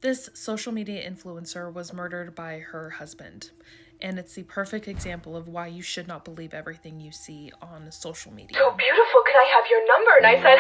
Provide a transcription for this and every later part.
This social media influencer was murdered by her husband, and it's the perfect example of why you should not believe everything you see on social media. So beautiful, can I have your number? And I said,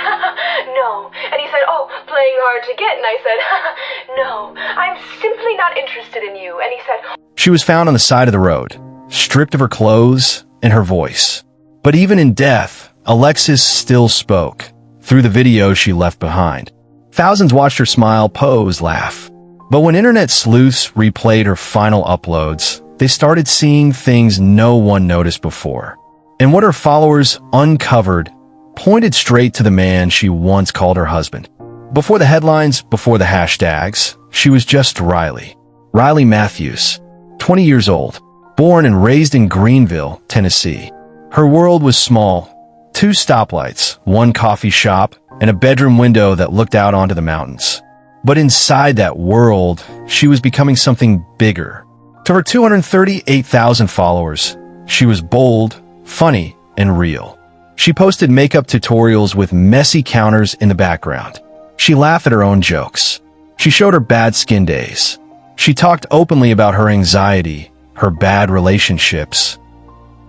no. And he said, oh, playing hard to get. And I said, no, I'm simply not interested in you. And he said, She was found on the side of the road, stripped of her clothes and her voice. But even in death, Alexis still spoke through the video she left behind. Thousands watched her smile, pose, laugh. But when internet sleuths replayed her final uploads, they started seeing things no one noticed before. And what her followers uncovered pointed straight to the man she once called her husband. Before the headlines, before the hashtags, she was just Riley. Riley Matthews, 20 years old, born and raised in Greenville, Tennessee. Her world was small. 2 stoplights, 1 coffee shop, and a bedroom window that looked out onto the mountains. But inside that world, she was becoming something bigger. To her 238,000 followers, she was bold, funny, and real. She posted makeup tutorials with messy counters in the background. She laughed at her own jokes. She showed her bad skin days. She talked openly about her anxiety, her bad relationships,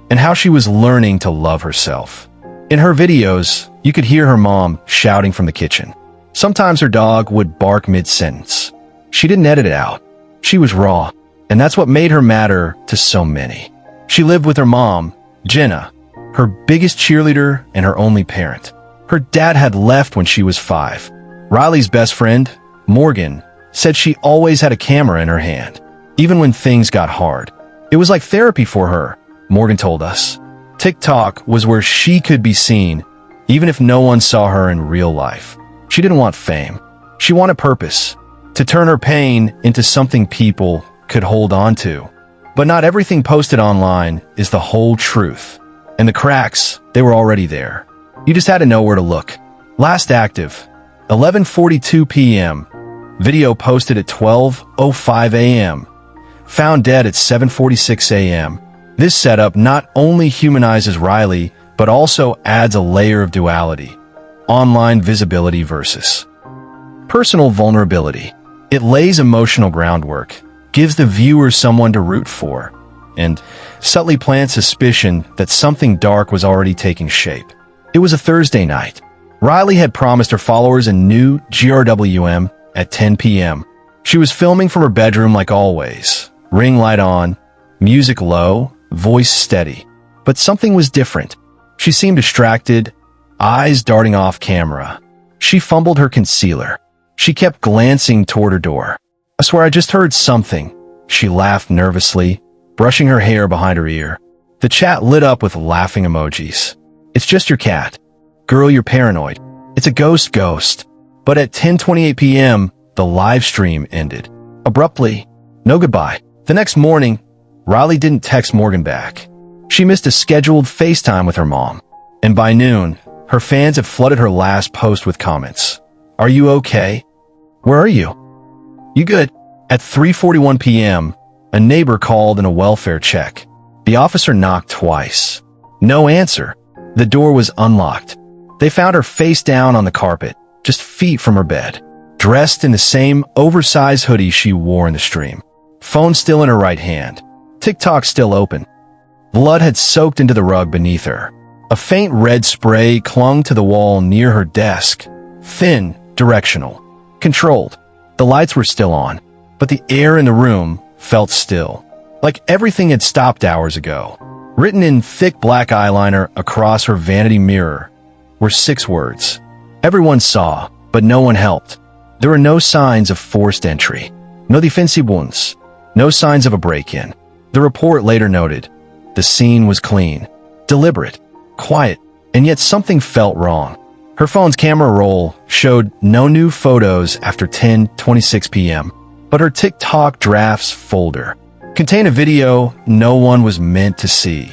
and how she was learning to love herself. In her videos, you could hear her mom shouting from the kitchen. Sometimes her dog would bark mid-sentence. She didn't edit it out. She was raw, and that's what made her matter to so many. She lived with her mom, Jenna, her biggest cheerleader and her only parent. Her dad had left when she was 5. Riley's best friend, Morgan, said she always had a camera in her hand, even when things got hard. It was like therapy for her, Morgan told us. TikTok was where she could be seen, even if no one saw her in real life. She didn't want fame. She wanted purpose, to turn her pain into something people could hold on to. But not everything posted online is the whole truth. And the cracks, they were already there. You just had to know where to look. Last active, 11:42 p.m. Video posted at 12:05 a.m. Found dead at 7:46 a.m. This setup not only humanizes Riley, but also adds a layer of duality. Online visibility versus personal vulnerability. It lays emotional groundwork, gives the viewer someone to root for, and subtly plants suspicion that something dark was already taking shape. It was a Thursday night. Riley had promised her followers a new GRWM at 10 p.m. She was filming from her bedroom like always, ring light on, music low, voice steady. But something was different. She seemed distracted, eyes darting off camera. She fumbled her concealer. She kept glancing toward her door. I swear I just heard something. She laughed nervously, brushing her hair behind her ear. The chat lit up with laughing emojis. It's just your cat. Girl, you're paranoid. It's a ghost. But at 10:28 p.m., the live stream ended. Abruptly, no goodbye. The next morning, Riley didn't text Morgan back. She missed a scheduled FaceTime with her mom. And by noon, her fans had flooded her last post with comments. Are you okay? Where are you? You good? At 3:41 p.m., a neighbor called in a welfare check. The officer knocked twice. No answer. The door was unlocked. They found her face down on the carpet, just feet from her bed, dressed in the same oversized hoodie she wore in the stream. Phone still in her right hand. TikTok still open. Blood had soaked into the rug beneath her. A faint red spray clung to the wall near her desk. Thin, directional, controlled. The lights were still on, but the air in the room felt still, like everything had stopped hours ago. Written in thick black eyeliner across her vanity mirror were 6 words. Everyone saw, but no one helped. There were no signs of forced entry. No defensivos. No signs of a break-in. The report later noted, the scene was clean, deliberate, quiet, and yet something felt wrong. Her phone's camera roll showed no new photos after 10:26 p.m., but her TikTok drafts folder contained a video no one was meant to see.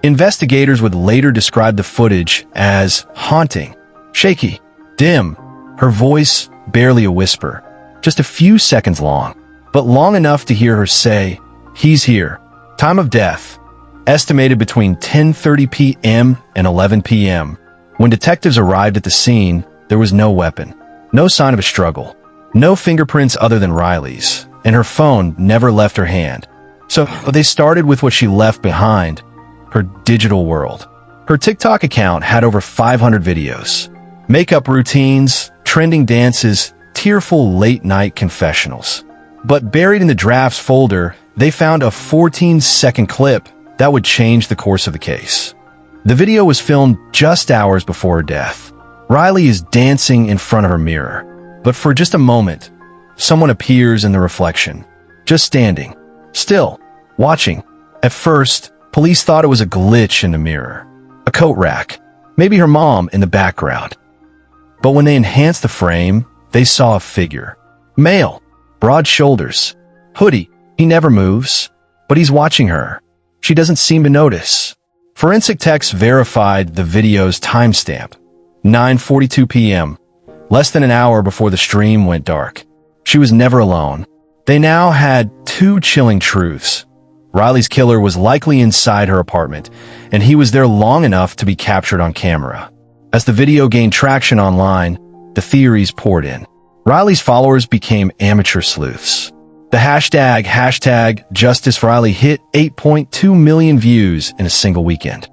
Investigators would later describe the footage as haunting, shaky, dim, her voice barely a whisper, just a few seconds long, but long enough to hear her say, "He's here." Time of death, estimated between 10:30 p.m. and 11 p.m. When detectives arrived at the scene, there was no weapon, no sign of a struggle, No fingerprints other than Riley's, and her phone never left her hand. So they started with what she left behind, her digital world. Her TikTok account had over 500 videos. Makeup routines, trending dances, tearful late-night confessionals. But buried in the drafts folder, they found a 14-second clip that would change the course of the case. The video was filmed just hours before her death. Riley is dancing in front of her mirror, but for just a moment, someone appears in the reflection, just standing, still, watching. At first, police thought it was a glitch in the mirror, a coat rack, maybe her mom in the background. But when they enhanced the frame, they saw a figure. Male, broad shoulders, hoodie. He never moves, but he's watching her. She doesn't seem to notice. Forensic techs verified the video's timestamp, 9:42 p.m., less than an hour before the stream went dark. She was never alone. They now had two chilling truths. Riley's killer was likely inside her apartment, and he was there long enough to be captured on camera. As the video gained traction online, the theories poured in. Riley's followers became amateur sleuths. The hashtag Justice Riley hit 8.2 million views in a single weekend.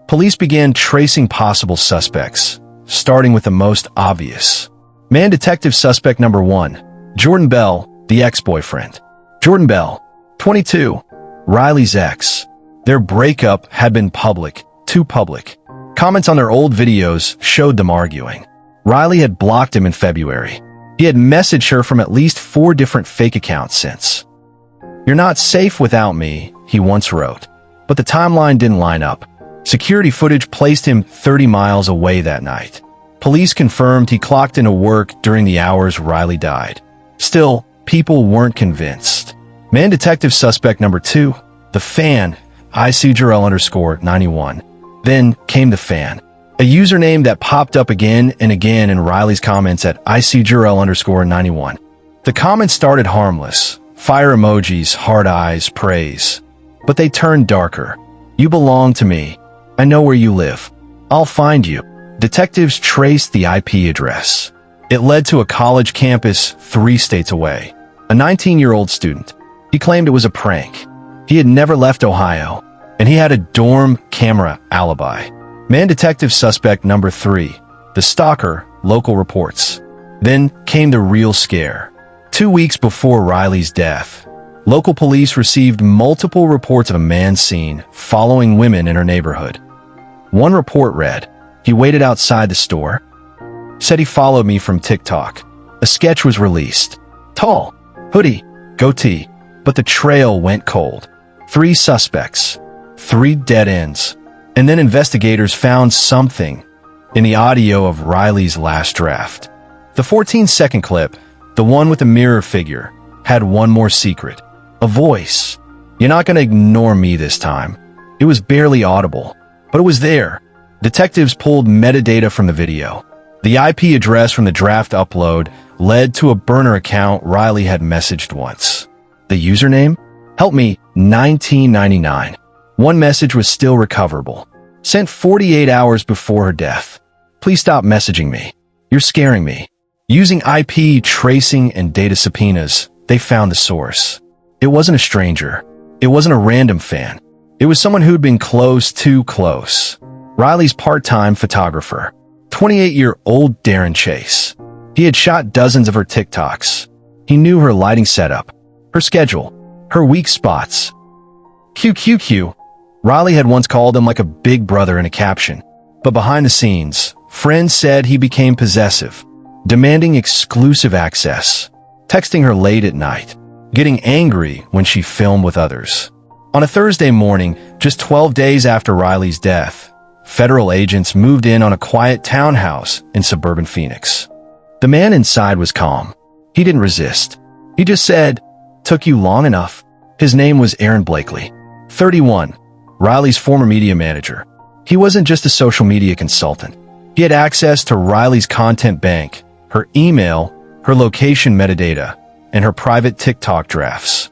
Police began tracing possible suspects, starting with the most obvious. Man detective suspect number 1, Jordan Bell, the ex-boyfriend. Jordan Bell, 22, Riley's ex. Their breakup had been public, too public. Comments on their old videos showed them arguing. Riley had blocked him in February. He had messaged her from at least 4 different fake accounts since. "You're not safe without me," he once wrote. But the timeline didn't line up. Security footage placed him 30 miles away that night. Police confirmed he clocked into work during the hours Riley died. Still, people weren't convinced. Man detective suspect number 2, the fan, ICJurl_91. Then came the fan, a username that popped up again and again in Riley's comments at ICJurl_91. The comments started harmless, fire emojis, heart eyes, praise. But they turned darker. "You belong to me. I know where you live. I'll find you." Detectives traced the IP address. It led to a college campus 3 states away. A 19-year-old student. He claimed it was a prank. He had never left Ohio, and he had a dorm camera alibi. Man detective suspect number 3, the stalker, local reports. Then came the real scare. 2 weeks before Riley's death, local police received multiple reports of a man seen following women in her neighborhood. One report read, "He waited outside the store. Said he followed me from TikTok." A sketch was released. Tall, hoodie, goatee, but the trail went cold. 3 suspects, 3 dead ends. And then investigators found something in the audio of Riley's last draft. The 14-second clip, the one with the mirror figure, had one more secret. A voice. "You're not going to ignore me this time." It was barely audible, but it was there. Detectives pulled metadata from the video. The IP address from the draft upload led to a burner account Riley had messaged once. The username? "Help me, 1999. One message was still recoverable. Sent 48 hours before her death. "Please stop messaging me. You're scaring me." Using IP tracing and data subpoenas, they found the source. It wasn't a stranger. It wasn't a random fan. It was someone who'd been close, too close. Riley's part-time photographer, 28-year-old Darren Chase. He had shot dozens of her TikToks. He knew her lighting setup, her schedule, her weak spots. QQQ. Riley had once called him like a big brother in a caption. But behind the scenes, friends said he became possessive, demanding exclusive access, texting her late at night, getting angry when she filmed with others. On a Thursday morning, just 12 days after Riley's death, federal agents moved in on a quiet townhouse in suburban Phoenix. The man inside was calm. He didn't resist. He just said, "Took you long enough." His name was Aaron Blakely, 31, Riley's former media manager. He wasn't just a social media consultant. He had access to Riley's content bank, her email, her location metadata, and her private TikTok drafts.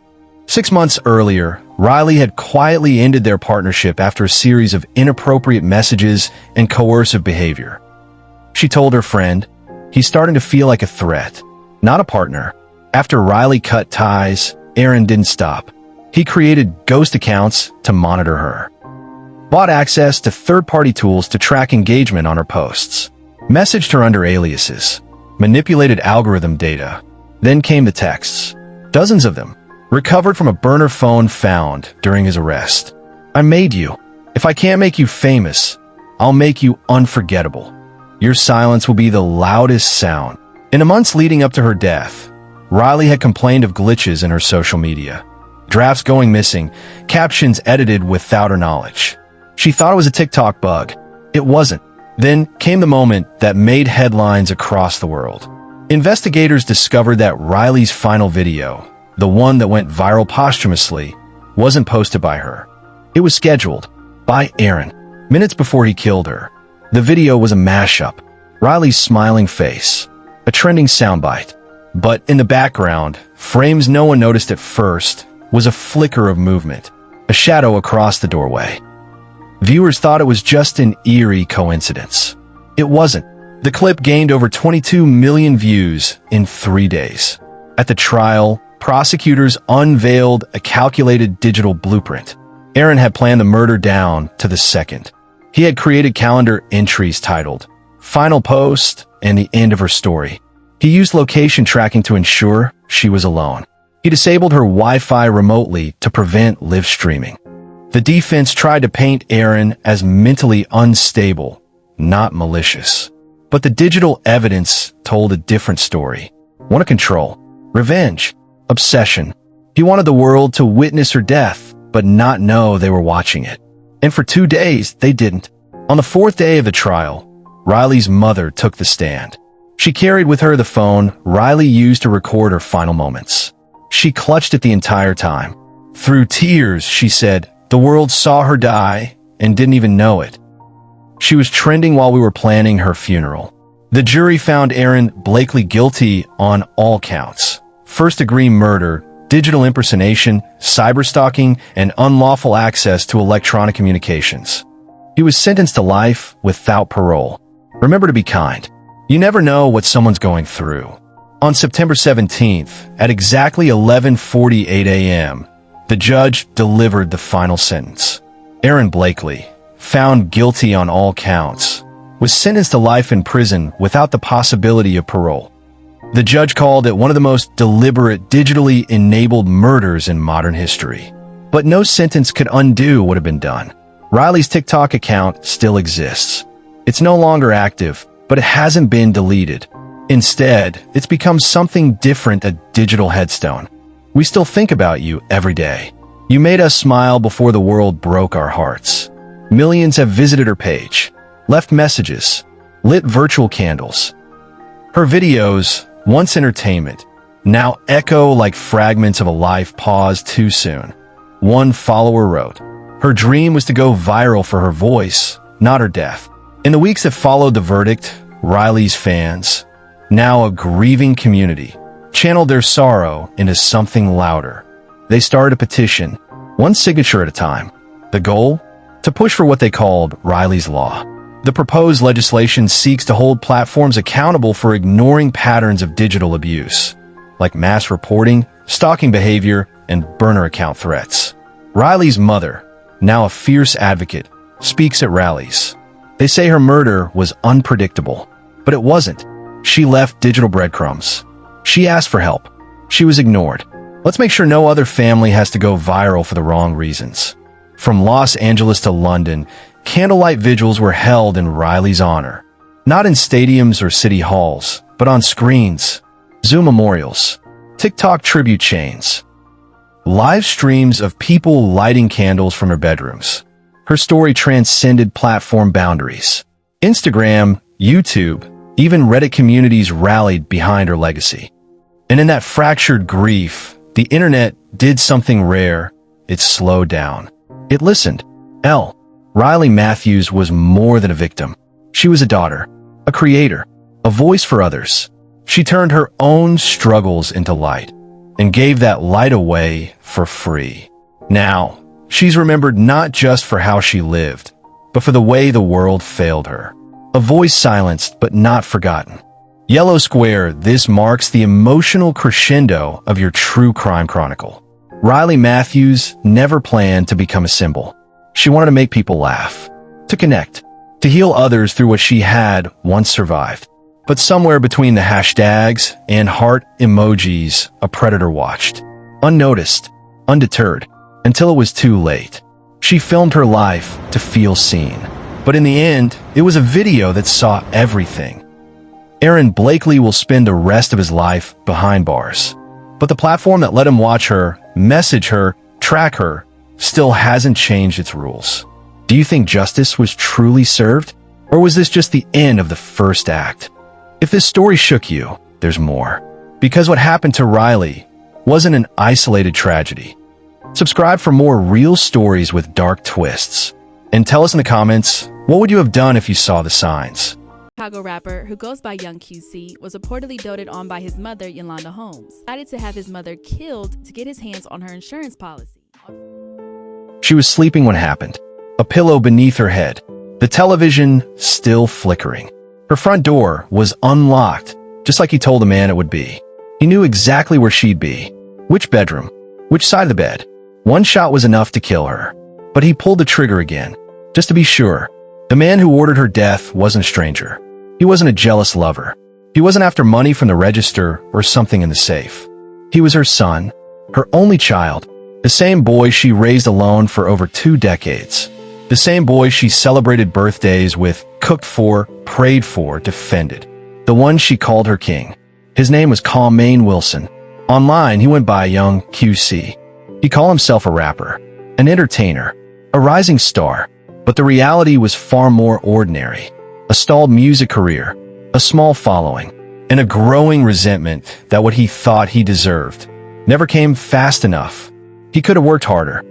6 months earlier, Riley had quietly ended their partnership after a series of inappropriate messages and coercive behavior. She told her friend, "He's starting to feel like a threat. not a partner. After Riley cut ties, Aaron didn't stop. He created ghost accounts to monitor her, bought access to third-party tools to track engagement on her posts, messaged her under aliases, manipulated algorithm data. Then came the texts, dozens of them, recovered from a burner phone found during his arrest. I made you. If I can't make you famous, I'll make you unforgettable. Your silence will be the loudest sound. In the months leading up to her death, Riley had complained of glitches in her social media. Drafts going missing, captions edited without her knowledge. She thought it was a TikTok bug. It wasn't. Then came the moment that made headlines across the world. Investigators discovered that Riley's final video, the one that went viral posthumously, wasn't posted by her. It was scheduled by Aaron, minutes before he killed her. The video was a mashup. Riley's smiling face, a trending soundbite. But in the background, frames no one noticed at first, was a flicker of movement, a shadow across the doorway. Viewers thought it was just an eerie coincidence. It wasn't. The clip gained over 22 million views in 3 days. At the trial, prosecutors unveiled a calculated digital blueprint. Aaron had planned the murder down to the second. He had created calendar entries titled "Final Post" and the end of her story. He used location tracking to ensure she was alone. He disabled her Wi-Fi remotely to prevent live streaming. The defense tried to paint Aaron as mentally unstable, not malicious. But the digital evidence told a different story. One of control, revenge, obsession. He wanted the world to witness her death, but not know they were watching it. And for 2 days, they didn't. On the 4th day of the trial, Riley's mother took the stand. She carried with her the phone Riley used to record her final moments. She clutched it the entire time. Through tears, she said, "The world saw her die and didn't even know it." She was trending while we were planning her funeral. The jury found Aaron Blakely guilty on all counts: first-degree murder, digital impersonation, cyberstalking, and unlawful access to electronic communications. He was sentenced to life without parole. Remember to be kind. You never know what someone's going through. On September 17th, at exactly 11:48 a.m., the judge delivered the final sentence. Aaron Blakely, found guilty on all counts, was sentenced to life in prison without the possibility of parole. The judge called it one of the most deliberate, digitally enabled murders in modern history. But no sentence could undo what had been done. Riley's TikTok account still exists. It's no longer active, but it hasn't been deleted. Instead, it's become something different, a digital headstone. We still think about you every day. You made us smile before the world broke our hearts. Millions have visited her page, left messages, lit virtual candles. Her videos, once entertainment, now echo like fragments of a life paused too soon. One follower wrote, "Her dream was to go viral for her voice, not her death." In the weeks that followed the verdict, Riley's fans, now a grieving community, channeled their sorrow into something louder. They started a petition, one signature at a time. The goal? To push for what they called Riley's Law. The proposed legislation seeks to hold platforms accountable for ignoring patterns of digital abuse, like mass reporting, stalking behavior, and burner account threats. Riley's mother, now a fierce advocate, speaks at rallies. They say her murder was unpredictable, but it wasn't. She left digital breadcrumbs. She asked for help. She was ignored. Let's make sure no other family has to go viral for the wrong reasons. From Los Angeles to London, candlelight vigils were held in Riley's honor. Not in stadiums or city halls, but on screens, Zoom memorials, TikTok tribute chains, live streams of people lighting candles from their bedrooms. Her story transcended platform boundaries. Instagram, YouTube, even Reddit communities rallied behind her legacy. And in that fractured grief, the internet did something rare. It slowed down. It listened. Riley Matthews was more than a victim. She was a daughter, a creator, a voice for others. She turned her own struggles into light and gave that light away for free. Now, she's remembered not just for how she lived, but for the way the world failed her. A voice silenced but not forgotten. Yellow Square, this marks the emotional crescendo of your true crime chronicle. Riley Matthews never planned to become a symbol. She wanted to make people laugh, to connect, to heal others through what she had once survived. But somewhere between the hashtags and heart emojis, a predator watched, unnoticed, undeterred, until it was too late. She filmed her life to feel seen. But in the end, it was a video that saw everything. Aaron Blakely will spend the rest of his life behind bars. But the platform that let him watch her, message her, track her, still hasn't changed its rules. Do you think justice was truly served? Or was this just the end of the first act? If this story shook you, there's more. Because what happened to Riley wasn't an isolated tragedy. Subscribe for more real stories with dark twists. And tell us in the comments, what would you have done if you saw the signs? Chicago rapper, who goes by Young QC, was reportedly doted on by his mother, Yolanda Holmes. Decided to have his mother killed to get his hands on her insurance policy. She was sleeping when it happened, a pillow beneath her head, the television still flickering. Her front door was unlocked, just like he told the man it would be. He knew exactly where she'd be, which bedroom, which side of the bed. One shot was enough to kill her, but he pulled the trigger again, just to be sure. The man who ordered her death wasn't a stranger. He wasn't a jealous lover. He wasn't after money from the register or something in the safe. He was her son, her only child, the same boy she raised alone for over 2 decades. The same boy she celebrated birthdays with, cooked for, prayed for, defended. The one she called her king. His name was Carmaine Wilson. Online, he went by Young QC. He called himself a rapper, an entertainer, a rising star. But the reality was far more ordinary. A stalled music career, a small following, and a growing resentment that what he thought he deserved never came fast enough. He could have worked harder.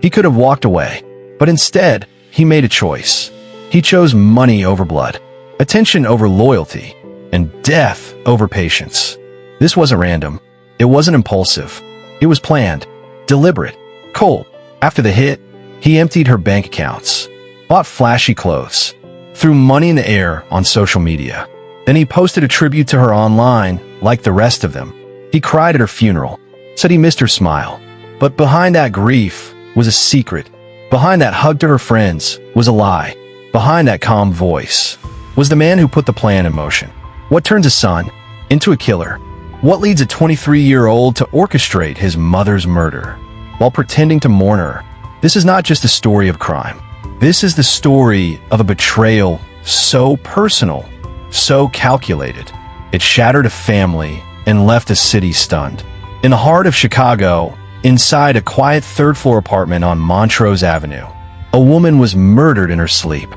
He could have walked away. But instead, he made a choice. He chose money over blood, attention over loyalty, and death over patience. This wasn't random. It wasn't impulsive. It was planned, deliberate, cold. After the hit, he emptied her bank accounts, bought flashy clothes, threw money in the air on social media. Then he posted a tribute to her online like the rest of them. He cried at her funeral, said he missed her smile. But behind that grief was a secret. Behind that hug to her friends was a lie. Behind that calm voice was the man who put the plan in motion. What turns a son into a killer? What leads a 23-year-old to orchestrate his mother's murder while pretending to mourn her? This is not just a story of crime. This is the story of a betrayal so personal, so calculated. It shattered a family and left a city stunned. In the heart of Chicago, inside a quiet third-floor apartment on Montrose Avenue, a woman was murdered in her sleep.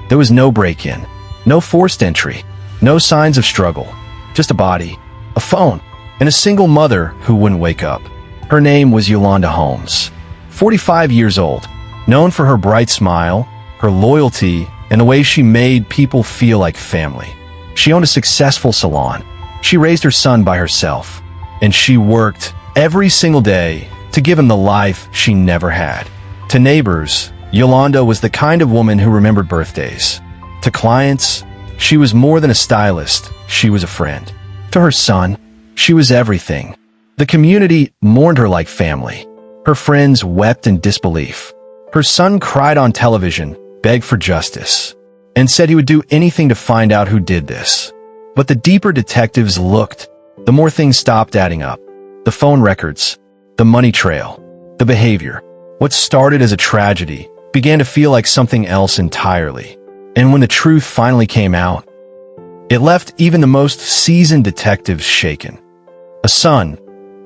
There was no break-in, no forced entry, no signs of struggle, just a body, a phone, and a single mother who wouldn't wake up. Her name was Yolanda Holmes. 45 years old, known for her bright smile, her loyalty, and the way she made people feel like family. She owned a successful salon. She raised her son by herself, and she worked every single day to give him the life she never had. To neighbors, Yolanda was the kind of woman who remembered birthdays. To clients, she was more than a stylist, she was a friend. To her son, she was everything. The community mourned her like family. Her friends wept in disbelief. Her son cried on television, begged for justice, and said he would do anything to find out who did this. But the deeper detectives looked, the more things stopped adding up. The phone records, the money trail, the behavior. What started as a tragedy began to feel like something else entirely. And when the truth finally came out, it left even the most seasoned detectives shaken. A son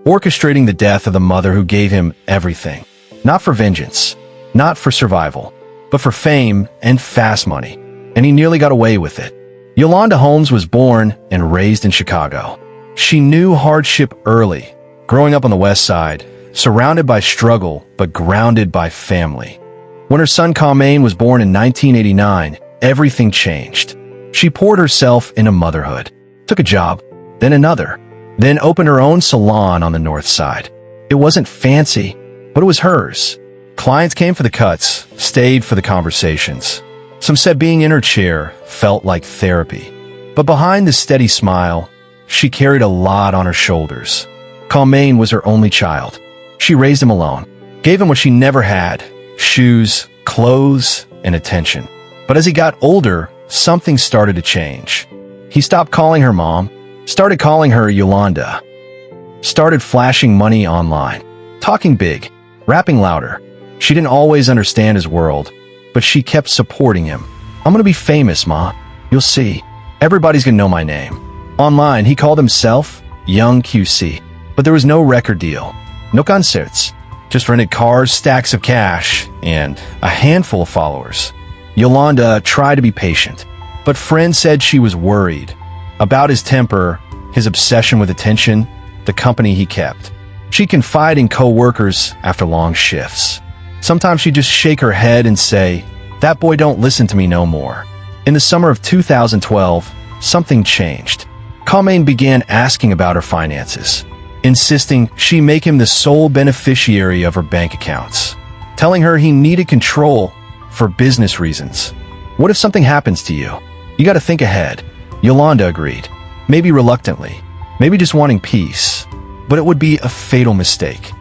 orchestrating the death of the mother who gave him everything. Not for vengeance, not for survival, but for fame and fast money. And he nearly got away with it. Yolanda Holmes was born and raised in Chicago. She knew hardship early, growing up on the West Side, surrounded by struggle but grounded by family. When her son Carmaine was born in 1989, everything changed. She poured herself into motherhood, took a job, then another, then opened her own salon on the North Side. It wasn't fancy, but it was hers. Clients came for the cuts, stayed for the conversations. Some said being in her chair felt like therapy. But behind the steady smile, she carried a lot on her shoulders. Carmaine was her only child. She raised him alone, gave him what she never had: shoes, clothes, and attention. But as he got older, something started to change. He stopped calling her mom, started calling her Yolanda, started flashing money online, talking big, rapping louder. She didn't always understand his world, but she kept supporting him. "I'm gonna be famous, Ma. You'll see. Everybody's gonna know my name." Online, he called himself Young QC, but there was no record deal, no concerts, just rented cars, stacks of cash, and a handful of followers. Yolanda tried to be patient, but friends said she was worried about his temper, his obsession with attention, the company he kept. She'd confide in co-workers after long shifts. Sometimes she'd just shake her head and say, "That boy don't listen to me no more." In the summer of 2012, something changed. Carmaine began asking about her finances, insisting she make him the sole beneficiary of her bank accounts, telling her he needed control for business reasons. "What if something happens to you? You gotta think ahead." Yolanda agreed, maybe reluctantly, maybe just wanting peace, but it would be a fatal mistake.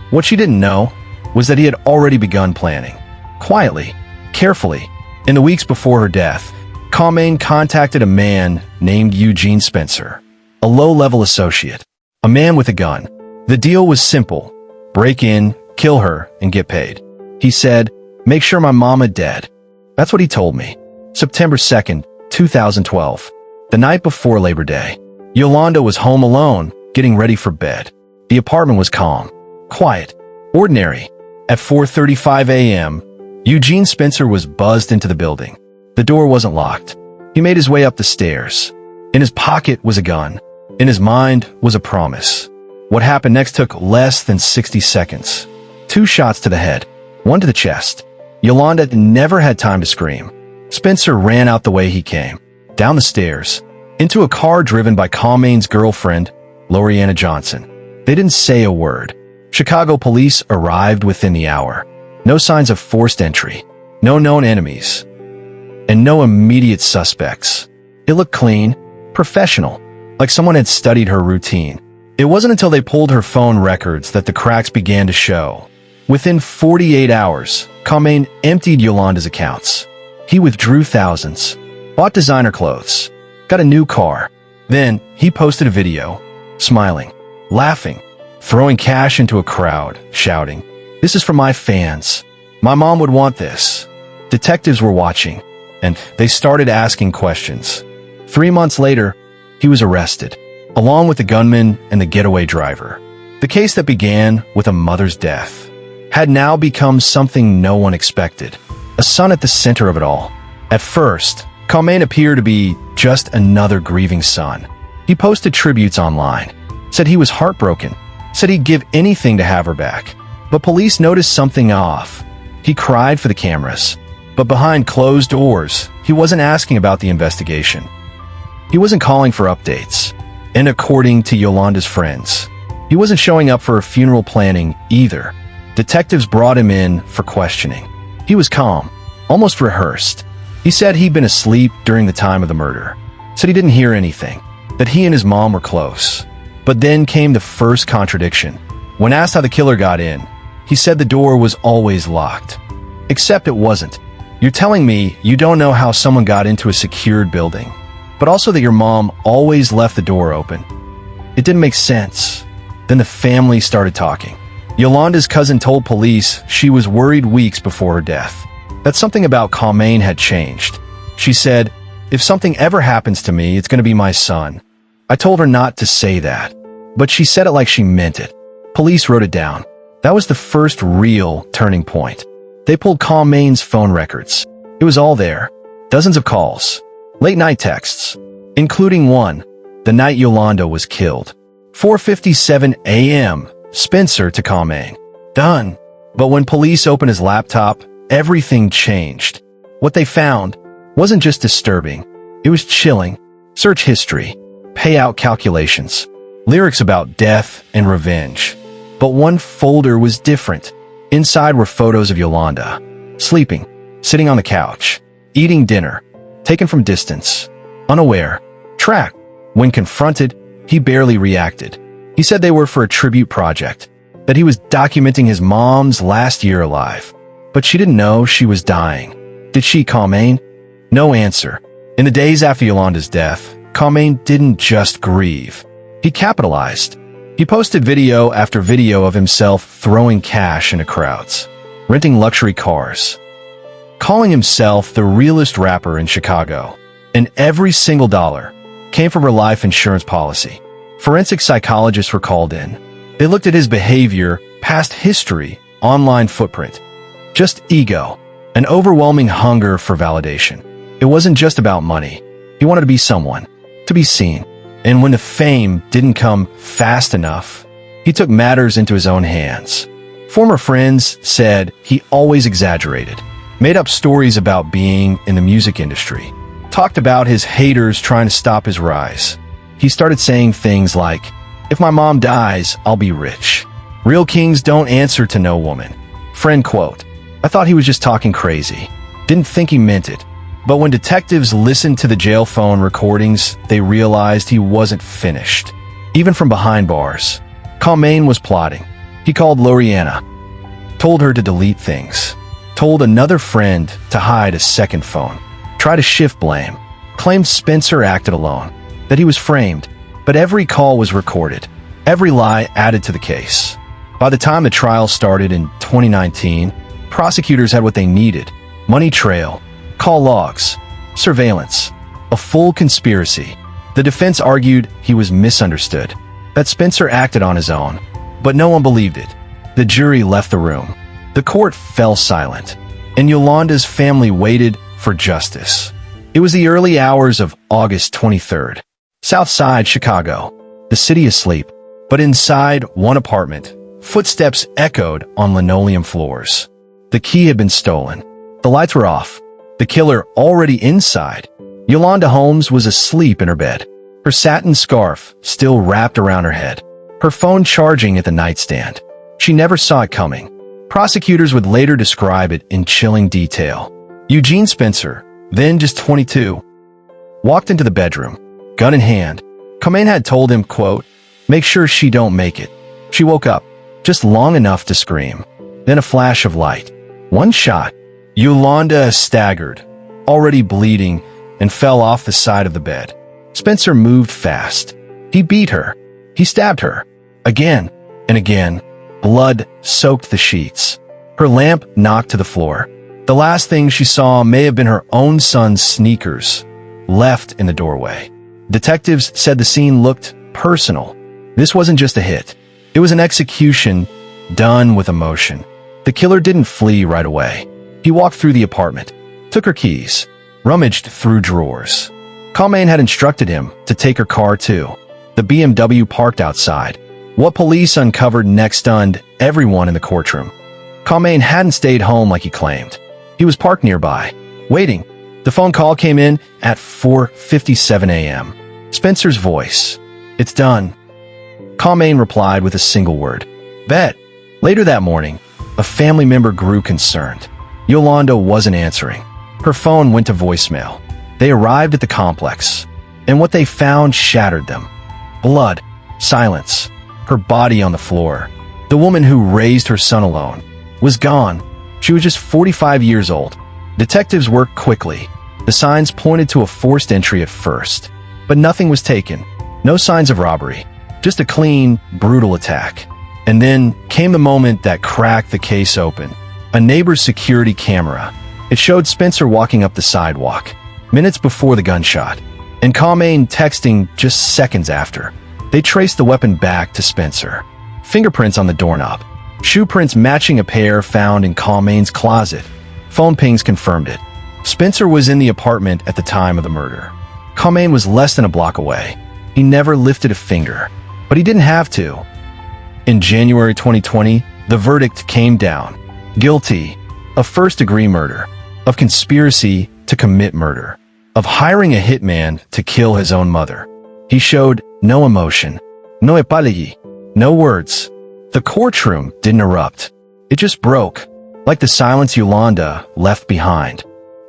What she didn't know was that he had already begun planning. Quietly, carefully, in the weeks before her death, Carmaine contacted a man named Eugene Spencer, a low-level associate, a man with a gun. The deal was simple: break in, kill her, and get paid. He said, "Make sure my mama dead." That's what he told me. September 2nd, 2012, the night before Labor Day. Yolanda was home alone, getting ready for bed. The apartment was calm, quiet, ordinary. At 4:35 a.m., Eugene Spencer was buzzed into the building. The door wasn't locked. He made his way up the stairs. In his pocket was a gun. In his mind was a promise. What happened next took less than 60 seconds. 2 shots to the head, 1 to the chest. Yolanda never had time to scream. Spencer ran out the way he came, down the stairs, into a car driven by Carmaine's girlfriend, Loriana Johnson. They didn't say a word. Chicago police arrived within the hour. No signs of forced entry, no known enemies, and no immediate suspects. It looked clean, professional, like someone had studied her routine. It wasn't until they pulled her phone records that the cracks began to show. Within 48 hours, Carmaine emptied Yolanda's accounts. He withdrew thousands, bought designer clothes, got a new car. Then he posted a video, smiling, laughing, throwing cash into a crowd, shouting, "This is for my fans. My mom would want this." Detectives were watching, and they started asking questions. 3 months later, he was arrested, along with the gunman and the getaway driver. The case that began with a mother's death had now become something no one expected, a son at the center of it all. At first, Carmaine appeared to be just another grieving son. He posted tributes online, said he was heartbroken, said he'd give anything to have her back. But police noticed something off. He cried for the cameras, but behind closed doors, he wasn't asking about the investigation. He wasn't calling for updates. And according to Yolanda's friends, he wasn't showing up for her funeral planning either. Detectives brought him in for questioning. He was calm, almost rehearsed. He said he'd been asleep during the time of the murder, said he didn't hear anything, that he and his mom were close. But then came the first contradiction. When asked how the killer got in, he said the door was always locked. Except it wasn't. "You're telling me you don't know how someone got into a secured building, but also that your mom always left the door open." It didn't make sense. Then the family started talking. Yolanda's cousin told police she was worried weeks before her death, that something about Carmaine had changed. She said, "If something ever happens to me, it's going to be my son." I told her not to say that, but she said it like she meant it. Police wrote it down. That was the first real turning point. They pulled Carmaine's phone records. It was all there. Dozens of calls, late-night texts, including one, the night Yolanda was killed. 4:57 a.m., Spencer to Carmaine. Done. But when police opened his laptop, everything changed. What they found wasn't just disturbing. It was chilling. Search history, payout calculations, lyrics about death and revenge. But one folder was different. Inside were photos of Yolanda, sleeping, sitting on the couch, eating dinner, taken from distance. unaware, tracked. When confronted, he barely reacted. He said they were for a tribute project, that he was documenting his mom's last year alive. But she didn't know she was dying. Did she, Carmaine? No answer. In the days after Yolanda's death, Carmaine didn't just grieve. He capitalized. He posted video after video of himself throwing cash into crowds, renting luxury cars, calling himself the realest rapper in Chicago. And every single dollar came from her life insurance policy. Forensic psychologists were called in. They looked at his behavior, past history, online footprint. Just ego, an overwhelming hunger for validation. It wasn't just about money. He wanted to be someone, to be seen. And when the fame didn't come fast enough, he took matters into his own hands. Former friends said he always exaggerated, made up stories about being in the music industry, talked about his haters trying to stop his rise. He started saying things like, "If my mom dies, I'll be rich. Real kings don't answer to no woman." Friend quote, "I thought he was just talking crazy. Didn't think he meant it." But when detectives listened to the jail phone recordings, they realized he wasn't finished. Even from behind bars, Carmaine was plotting. He called Loriana, told her to delete things, told another friend to hide a second phone, tried to shift blame, claimed Spencer acted alone, that he was framed, but every call was recorded, every lie added to the case. By the time the trial started in 2019, prosecutors had what they needed: money trail, call logs, surveillance, a full conspiracy. The defense argued he was misunderstood, that Spencer acted on his own, but no one believed it. The jury left the room. The court fell silent, and Yolanda's family waited for justice. It was the early hours of August 23rd. South Side, Chicago. The city asleep, but inside one apartment, footsteps echoed on linoleum floors. The key had been stolen. The lights were off. The killer already inside. Yolanda Holmes was asleep in her bed, her satin scarf still wrapped around her head, her phone charging at the nightstand. She never saw it coming. Prosecutors would later describe it in chilling detail. Eugene Spencer, then just 22, walked into the bedroom, gun in hand. Carmaine had told him, quote, "Make sure she don't make it." She woke up, just long enough to scream. Then a flash of light. One shot. Yolanda staggered, already bleeding, and fell off the side of the bed. Spencer moved fast. He beat her. He stabbed her. Again and again. Blood soaked the sheets. Her lamp knocked to the floor. The last thing she saw may have been her own son's sneakers, left in the doorway. Detectives said the scene looked personal. This wasn't just a hit. It was an execution done with emotion. The killer didn't flee right away. He walked through the apartment, took her keys, rummaged through drawers. Carmaine had instructed him to take her car too. The BMW parked outside. What police uncovered next stunned everyone in the courtroom. Carmaine hadn't stayed home like he claimed. He was parked nearby, waiting. The phone call came in at 4:57 a.m. Spencer's voice. "It's done." Carmaine replied with a single word. "Bet." Later that morning, a family member grew concerned. Yolanda wasn't answering. Her phone went to voicemail. They arrived at the complex, and what they found shattered them. Blood, silence, her body on the floor. The woman who raised her son alone was gone. She was just 45 years old. Detectives worked quickly. The signs pointed to a forced entry at first, but nothing was taken. No signs of robbery, just a clean, brutal attack. And then came the moment that cracked the case open. A neighbor's security camera. It showed Spencer walking up the sidewalk, minutes before the gunshot, and Carmaine texting just seconds after. They traced the weapon back to Spencer. Fingerprints on the doorknob. Shoe prints matching a pair found in Carmaine's closet. Phone pings confirmed it. Spencer was in the apartment at the time of the murder. Carmaine was less than a block away. He never lifted a finger, but he didn't have to. In January 2020, the verdict came down. Guilty of first-degree murder, of conspiracy to commit murder, of hiring a hitman to kill his own mother. He showed no emotion, no apology, no words. The courtroom didn't erupt. It just broke, like the silence Yolanda left behind.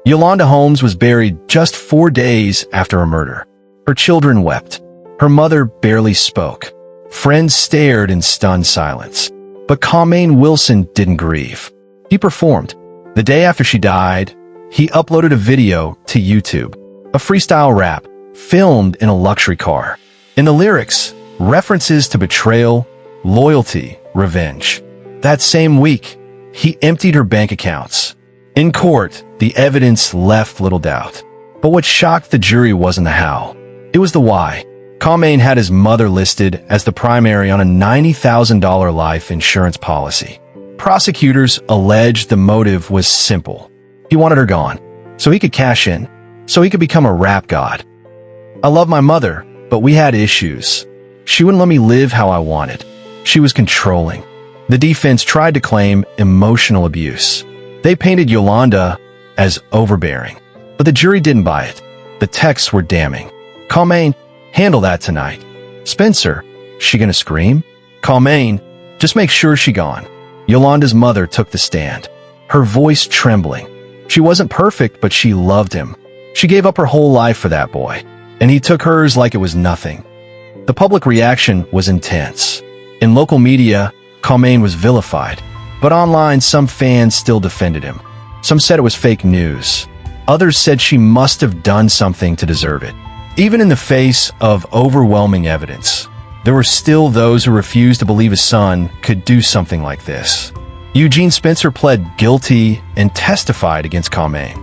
Yolanda Holmes was buried just 4 days after her murder. Her children wept. Her mother barely spoke. Friends stared in stunned silence. But Kamain Wilson didn't grieve. He performed. The day after she died, he uploaded a video to YouTube, a freestyle rap filmed in a luxury car. In the lyrics, references to betrayal, loyalty, revenge. That same week, he emptied her bank accounts. In court, the evidence left little doubt. But what shocked the jury wasn't the how. It was the why. Kamain had his mother listed as the primary on a $90,000 life insurance policy. Prosecutors alleged the motive was simple. He wanted her gone, so he could cash in, so he could become a rap god. I love my mother, but we had issues. She wouldn't let me live how I wanted. She was controlling. The defense tried to claim emotional abuse. They painted Yolanda as overbearing, but the jury didn't buy it. The texts were damning. Kamain, handle that tonight. Spencer, she gonna scream? Kamain, just make sure she gone. Yolanda's mother took the stand, her voice trembling. She wasn't perfect, but she loved him. She gave up her whole life for that boy, and he took hers like it was nothing. The public reaction was intense. In local media, Kamain was vilified, but online some fans still defended him. Some said it was fake news. Others said she must have done something to deserve it. Even in the face of overwhelming evidence, there were still those who refused to believe his son could do something like this. Eugene Spencer pled guilty and testified against Kamain.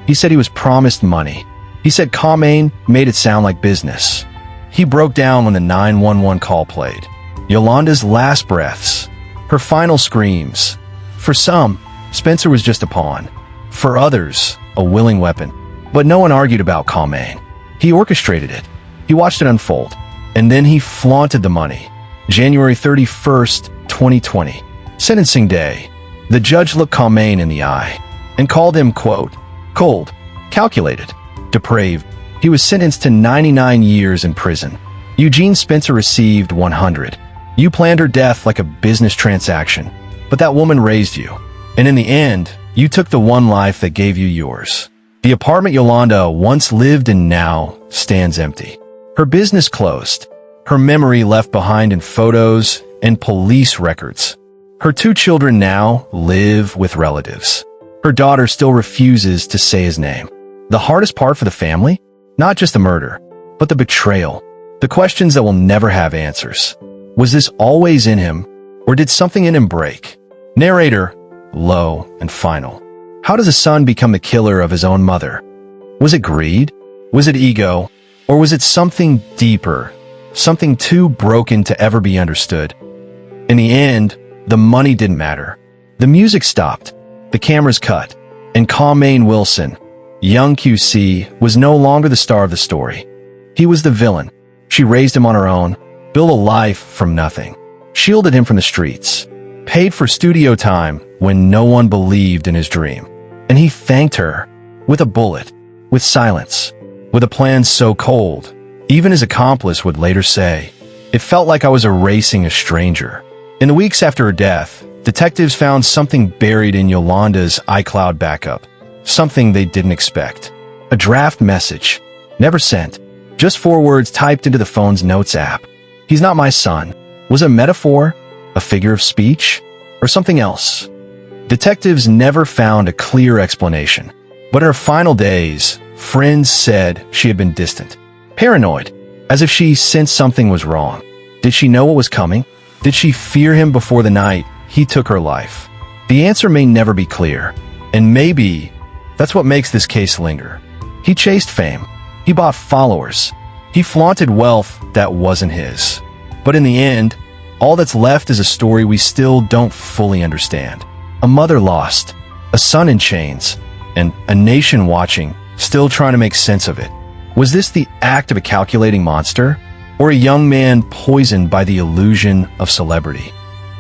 He said he was promised money. He said Kamain made it sound like business. He broke down when the 911 call played. Yolanda's last breaths, her final screams. For some, Spencer was just a pawn. For others, a willing weapon. But no one argued about Kamain. He orchestrated it. He watched it unfold. And then he flaunted the money. January 31st, 2020. Sentencing day. The judge looked Kamain in the eye and called him, quote, cold, calculated, depraved. He was sentenced to 99 years in prison. Eugene Spencer received 100. You planned her death like a business transaction, but that woman raised you. And in the end, you took the one life that gave you yours. The apartment Yolanda once lived in now stands empty. Her business closed. Her memory left behind in photos and police records. Her 2 children now live with relatives. Her daughter still refuses to say his name. The hardest part for the family? Not just the murder, but the betrayal. The questions that will never have answers. Was this always in him, or did something in him break? Narrator, low and final. How does a son become the killer of his own mother? Was it greed? Was it ego? Or was it something deeper? Something too broken to ever be understood? In the end, the money didn't matter. The music stopped. The cameras cut. And Kamain Wilson, young QC, was no longer the star of the story. He was the villain. She raised him on her own, built a life from nothing, shielded him from the streets, paid for studio time when no one believed in his dream. And he thanked her with a bullet, with silence, with a plan so cold, even his accomplice would later say, it felt like I was erasing a stranger. In the weeks after her death, detectives found something buried in Yolanda's iCloud backup, something they didn't expect. A draft message, never sent, just 4 words typed into the phone's notes app. He's not my son. Was it a metaphor, a figure of speech, or something else? Detectives never found a clear explanation. But in her final days, friends said she had been distant, paranoid, as if she sensed something was wrong. Did she know what was coming? Did she fear him before the night he took her life? The answer may never be clear, and maybe that's what makes this case linger. He chased fame. He bought followers. He flaunted wealth that wasn't his. But in the end, all that's left is a story we still don't fully understand. A mother lost, a son in chains, and a nation watching, still trying to make sense of it. Was this the act of a calculating monster, or a young man poisoned by the illusion of celebrity?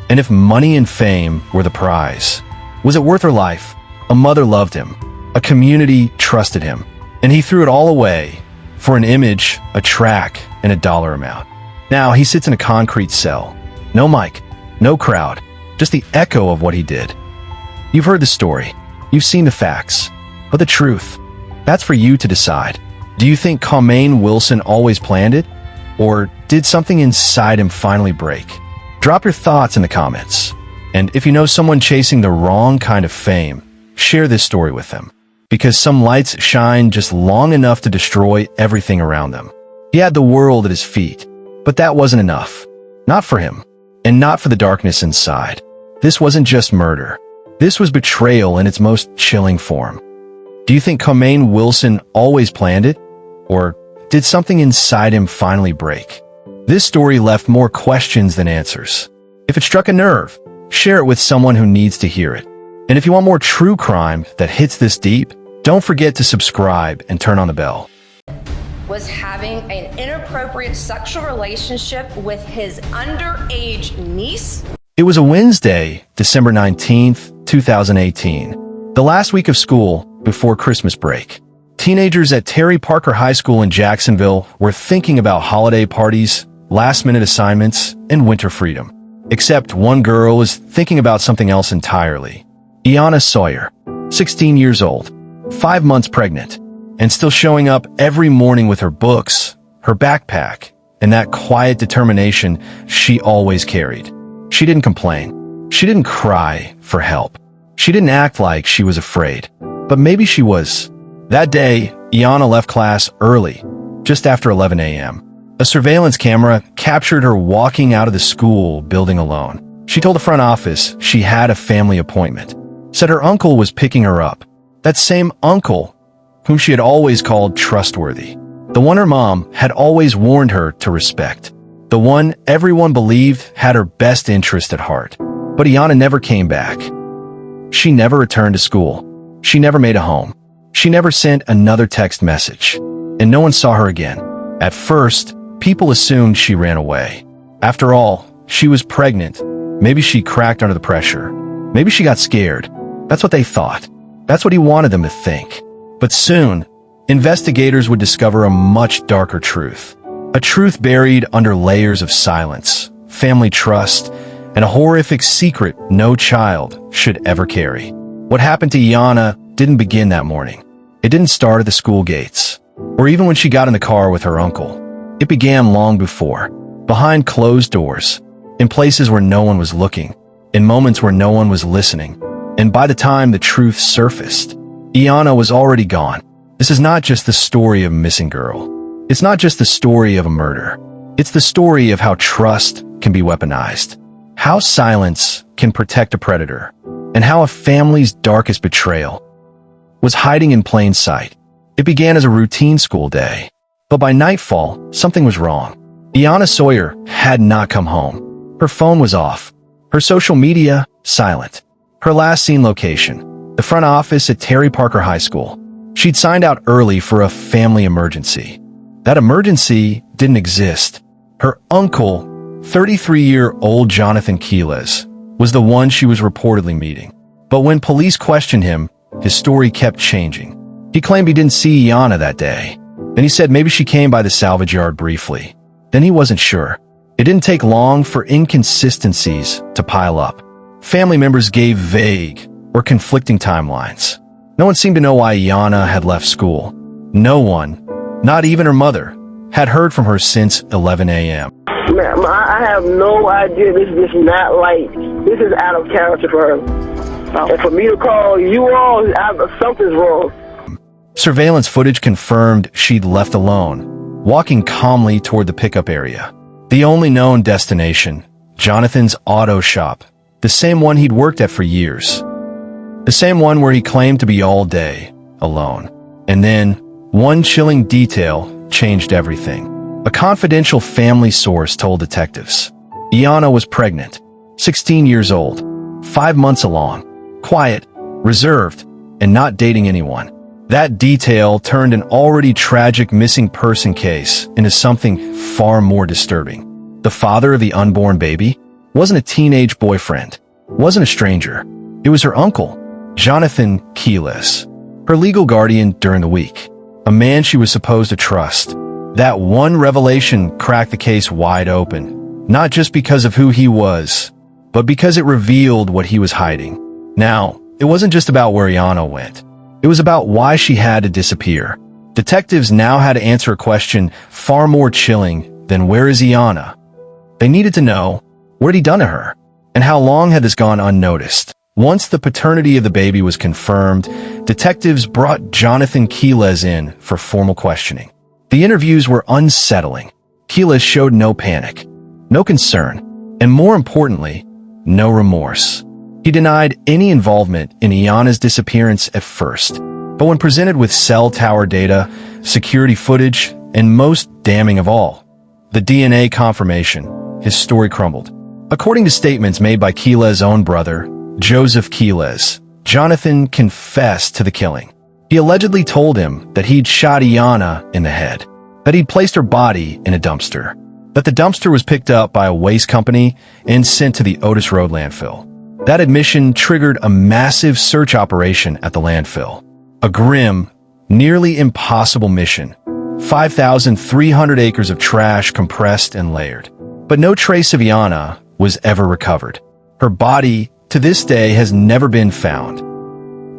And if money and fame were the prize, was it worth her life? A mother loved him. A community trusted him. And he threw it all away for an image, a track, and a dollar amount. Now he sits in a concrete cell. No mic, no crowd, just the echo of what he did. You've heard the story. You've seen the facts. But the truth, that's for you to decide. Do you think Kamaine Wilson always planned it? Or did something inside him finally break? Drop your thoughts in the comments. And if you know someone chasing the wrong kind of fame, share this story with them. Because some lights shine just long enough to destroy everything around them. He had the world at his feet, but that wasn't enough. Not for him, and not for the darkness inside. This wasn't just murder. This was betrayal in its most chilling form. Do you think Kamaine Wilson always planned it? Or did something inside him finally break? This story left more questions than answers. If it struck a nerve, share it with someone who needs to hear it. And if you want more true crime that hits this deep, don't forget to subscribe and turn on the bell. Was having an inappropriate sexual relationship with his underage niece. It was a Wednesday, December 19th, 2018, the last week of school before Christmas break. Teenagers at Terry Parker High School in Jacksonville were thinking about holiday parties, last-minute assignments, and winter freedom. Except one girl was thinking about something else entirely. Iyanna Sawyer, 16 years old, 5 months pregnant, and still showing up every morning with her books, her backpack, and that quiet determination she always carried. She didn't complain. She didn't cry for help. She didn't act like she was afraid. But maybe she was. That day, Iyanna left class early, just after 11 a.m. A surveillance camera captured her walking out of the school building alone. She told the front office she had a family appointment, said her uncle was picking her up. That same uncle whom she had always called trustworthy. The one her mom had always warned her to respect. The one everyone believed had her best interest at heart. But Iyanna never came back. She never returned to school. She never made a home. She never sent another text message. And no one saw her again. At first, people assumed she ran away. After all, she was pregnant. Maybe she cracked under the pressure. Maybe she got scared. That's what they thought. That's what he wanted them to think. But soon, investigators would discover a much darker truth. A truth buried under layers of silence, family trust, and a horrific secret no child should ever carry. What happened to Iyanna didn't begin that morning. It didn't start at the school gates, or even when she got in the car with her uncle. It began long before, behind closed doors, in places where no one was looking, in moments where no one was listening. And by the time the truth surfaced, Iyanna was already gone. This is not just the story of a missing girl. It's not just the story of a murder. It's the story of how trust can be weaponized, how silence can protect a predator, and how a family's darkest betrayal was hiding in plain sight. It began as a routine school day, but by nightfall, something was wrong. Iyanna Sawyer had not come home. Her phone was off. Her social media, silent. Her last seen location, the front office at Terry Parker High School. She'd signed out early for a family emergency. That emergency didn't exist. Her uncle, 33-year-old Jonathan Quiles, was the one she was reportedly meeting. But when police questioned him, his story kept changing. He claimed he didn't see Iyanna that day. Then he said maybe she came by the salvage yard briefly. Then he wasn't sure. It didn't take long for inconsistencies to pile up. Family members gave vague or conflicting timelines. No one seemed to know why Iyanna had left school. No one, not even her mother, had heard from her since 11 a.m. Ma'am, I have no idea. This is not like, this is out of character for her. And for me to call you all, something's wrong. Surveillance footage confirmed she'd left alone, walking calmly toward the pickup area. The only known destination, Jonathan's auto shop, the same one he'd worked at for years. The same one where he claimed to be all day, alone. And then, one chilling detail changed everything. A confidential family source told detectives. Iyanna was pregnant, 16 years old, 5 months along, quiet, reserved, and not dating anyone. That detail turned an already tragic missing person case into something far more disturbing. The father of the unborn baby wasn't a teenage boyfriend, wasn't a stranger. It was her uncle, Jonathan Quiles, her legal guardian during the week, a man she was supposed to trust. That one revelation cracked the case wide open, not just because of who he was, but because it revealed what he was hiding. Now, it wasn't just about where Iyanna went. It was about why she had to disappear. Detectives now had to answer a question far more chilling than where is Iyanna? They needed to know, what had he done to her? And how long had this gone unnoticed? Once the paternity of the baby was confirmed, detectives brought Jonathan Quiles in for formal questioning. The interviews were unsettling. Quiles showed no panic, no concern, and more importantly, no remorse. He denied any involvement in Iyanna's disappearance at first, but when presented with cell tower data, security footage, and most damning of all, the DNA confirmation, his story crumbled. According to statements made by Quiles' own brother, Joseph Quiles, Jonathan confessed to the killing. He allegedly told him that he'd shot Iyanna in the head, that he'd placed her body in a dumpster, that the dumpster was picked up by a waste company and sent to the Otis Road landfill. That admission triggered a massive search operation at the landfill. A grim, nearly impossible mission. 5,300 acres of trash compressed and layered. But no trace of Iyanna was ever recovered. Her body, to this day, has never been found.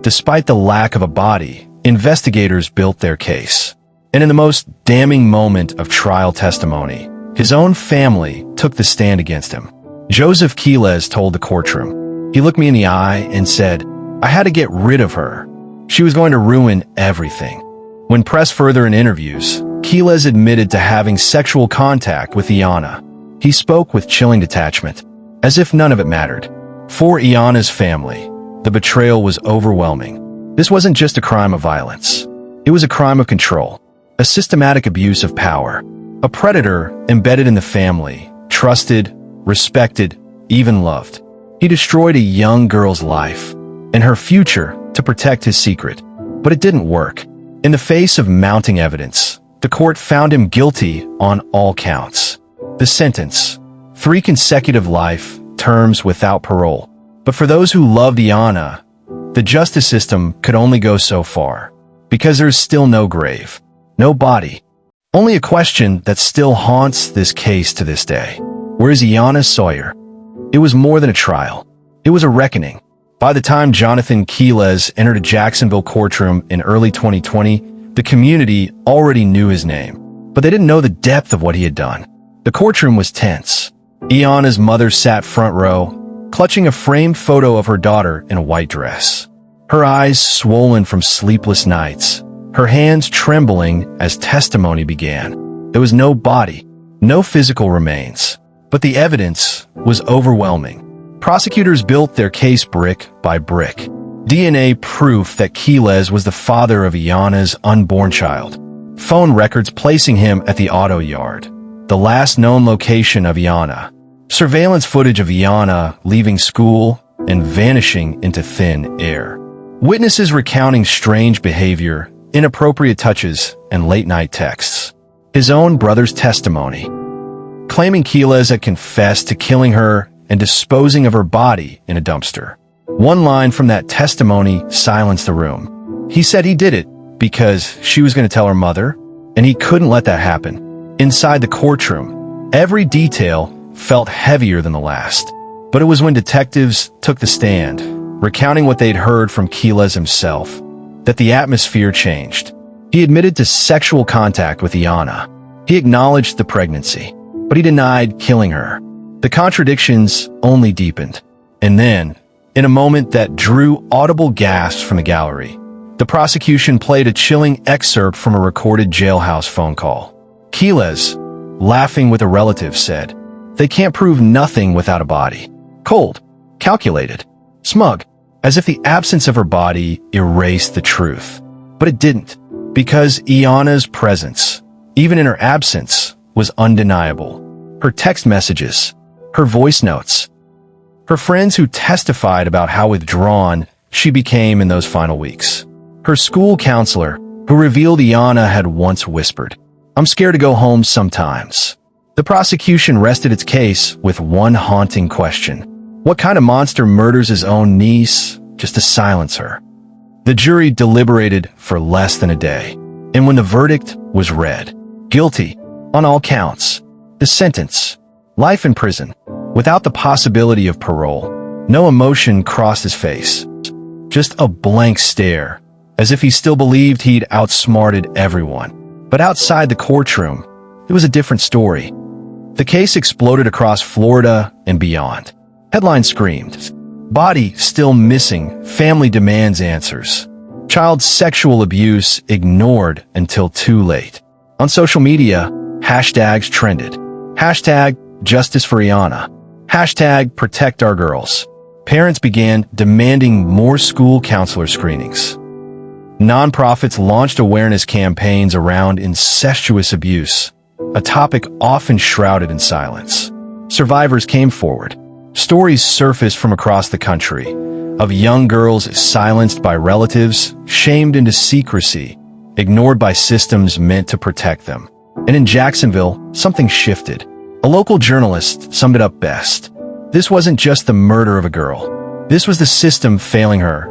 Despite the lack of a body, investigators built their case. And in the most damning moment of trial testimony, his own family took the stand against him. Joseph Quiles told the courtroom, "He looked me in the eye and said, I had to get rid of her. She was going to ruin everything." When pressed further in interviews, Quiles admitted to having sexual contact with Iyanna. He spoke with chilling detachment, as if none of it mattered. For Iyanna's family, the betrayal was overwhelming. This wasn't just a crime of violence. It was a crime of control, a systematic abuse of power, a predator embedded in the family, trusted, respected, even loved. He destroyed a young girl's life and her future to protect his secret. But it didn't work. In the face of mounting evidence, the court found him guilty on all counts. The sentence, 3 consecutive life terms without parole. But for those who loved Iyanna, the justice system could only go so far, because there is still no grave, no body, only a question that still haunts this case to this day. Where is Iyanna Sawyer? It was more than a trial. It was a reckoning. By the time Jonathan Quiles entered a Jacksonville courtroom in early 2020, the community already knew his name, but they didn't know the depth of what he had done. The courtroom was tense. Iyanna's mother sat front row, clutching a framed photo of her daughter in a white dress. Her eyes swollen from sleepless nights, her hands trembling as testimony began. There was no body, no physical remains, but the evidence was overwhelming. Prosecutors built their case brick by brick. DNA proof that Quiles was the father of Iyanna's unborn child. Phone records placing him at the auto yard, the last known location of Iyanna. Surveillance footage of Iyanna leaving school and vanishing into thin air. Witnesses recounting strange behavior, inappropriate touches, and late-night texts. His own brother's testimony, claiming Quiles had confessed to killing her and disposing of her body in a dumpster. One line from that testimony silenced the room. He said he did it because she was going to tell her mother, and he couldn't let that happen. Inside the courtroom, every detail felt heavier than the last. But it was when detectives took the stand, recounting what they'd heard from Quiles himself, that the atmosphere changed. He admitted to sexual contact with Iyanna. He acknowledged the pregnancy, but he denied killing her. The contradictions only deepened. And then, in a moment that drew audible gasps from the gallery, the prosecution played a chilling excerpt from a recorded jailhouse phone call. Quiles, laughing with a relative, said, "They can't prove nothing without a body." Cold, calculated, smug, as if the absence of her body erased the truth. But it didn't, because Iyanna's presence, even in her absence, was undeniable. Her text messages, her voice notes, her friends who testified about how withdrawn she became in those final weeks. Her school counselor, who revealed Iyanna had once whispered, "I'm scared to go home sometimes." The prosecution rested its case with one haunting question. What kind of monster murders his own niece just to silence her? The jury deliberated for less than a day, and when the verdict was read, guilty on all counts, the sentence, life in prison, without the possibility of parole. No emotion crossed his face, just a blank stare as if he still believed he'd outsmarted everyone. But outside the courtroom, it was a different story. The case exploded across Florida and beyond. Headlines screamed, "Body still missing, family demands answers." Child sexual abuse ignored until too late. On social media, hashtags trended. Hashtag justice for Iyanna. Hashtag protect our girls. Parents began demanding more school counselor screenings. Nonprofits launched awareness campaigns around incestuous abuse, a topic often shrouded in silence. Survivors came forward. Stories surfaced from across the country of young girls silenced by relatives, shamed into secrecy, ignored by systems meant to protect them. And in Jacksonville, something shifted. A local journalist summed it up best. This wasn't just the murder of a girl. This was the system failing her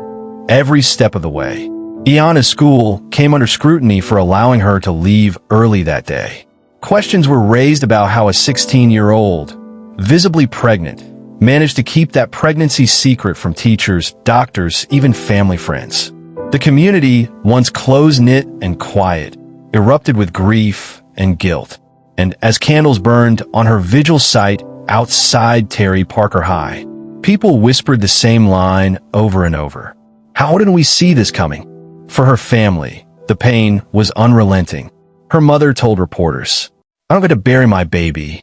every step of the way. Iyanna's school came under scrutiny for allowing her to leave early that day. Questions were raised about how a 16-year-old, visibly pregnant, managed to keep that pregnancy secret from teachers, doctors, even family friends. The community, once close-knit and quiet, erupted with grief and guilt. And as candles burned on her vigil site outside Terry Parker High, people whispered the same line over and over. How didn't we see this coming? For her family, the pain was unrelenting. Her mother told reporters, "I don't get to bury my baby.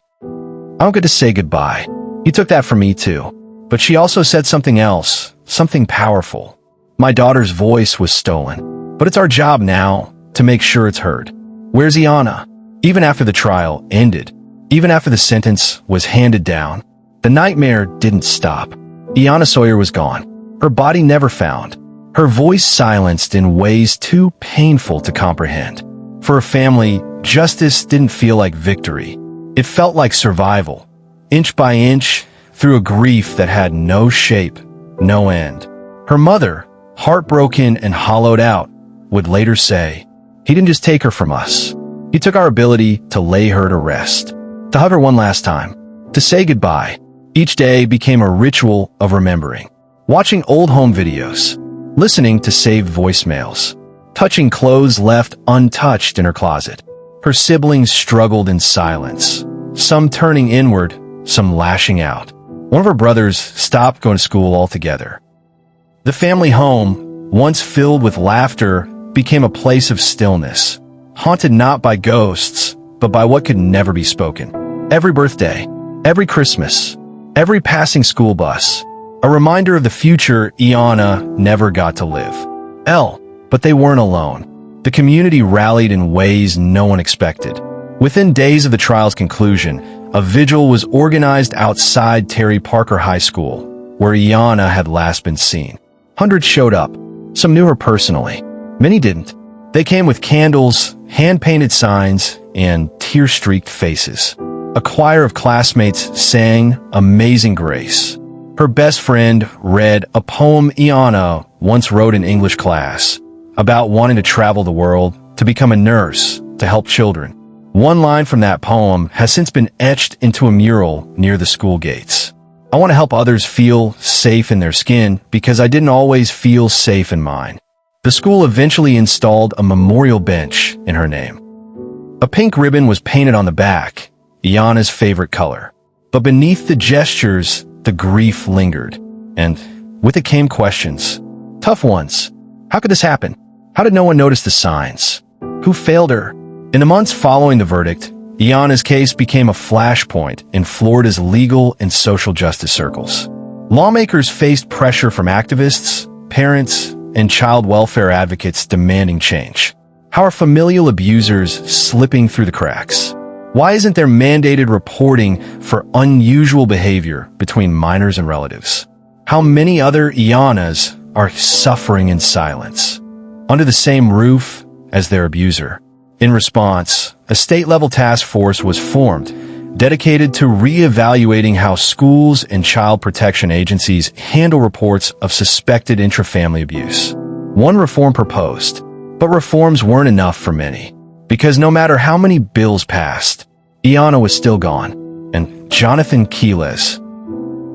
I don't get to say goodbye." He took that from me too. But she also said something else, something powerful. "My daughter's voice was stolen, but it's our job now to make sure it's heard." Where's Iyanna? Even after the trial ended, even after the sentence was handed down, the nightmare didn't stop. Iyanna Sawyer was gone. Her body never found. Her voice silenced in ways too painful to comprehend. For her family, justice didn't feel like victory. It felt like survival, inch by inch, through a grief that had no shape, no end. Her mother, heartbroken and hollowed out, would later say, "He didn't just take her from us. He took our ability to lay her to rest, to hug her one last time, to say goodbye." Each day became a ritual of remembering. Watching old home videos, listening to saved voicemails, touching clothes left untouched in her closet. Her siblings struggled in silence, some turning inward, some lashing out. One of her brothers stopped going to school altogether. The family home, once filled with laughter, became a place of stillness, haunted not by ghosts, but by what could never be spoken. Every birthday, every Christmas, every passing school bus, a reminder of the future Iyanna never got to live. But they weren't alone. The community rallied in ways no one expected. Within days of the trial's conclusion, a vigil was organized outside Terry Parker High School, where Iyanna had last been seen. Hundreds showed up. Some knew her personally. Many didn't. They came with candles, hand-painted signs, and tear-streaked faces. A choir of classmates sang Amazing Grace. Her best friend read a poem Iyanna once wrote in English class about wanting to travel the world, to become a nurse, to help children. One line from that poem has since been etched into a mural near the school gates. "I want to help others feel safe in their skin because I didn't always feel safe in mine." The school eventually installed a memorial bench in her name. A pink ribbon was painted on the back, Iyanna's favorite color. But beneath the gestures, the grief lingered. And with it came questions. Tough ones. How could this happen? How did no one notice the signs? Who failed her? In the months following the verdict, Iyanna's case became a flashpoint in Florida's legal and social justice circles. Lawmakers faced pressure from activists, parents, and child welfare advocates demanding change. How are familial abusers slipping through the cracks? Why isn't there mandated reporting for unusual behavior between minors and relatives? How many other Iyannas are suffering in silence, under the same roof as their abuser? In response, a state-level task force was formed, dedicated to re-evaluating how schools and child protection agencies handle reports of suspected intrafamily abuse. One reform proposed, but reforms weren't enough for many, because no matter how many bills passed, Iyanna was still gone. And Jonathan Quiles,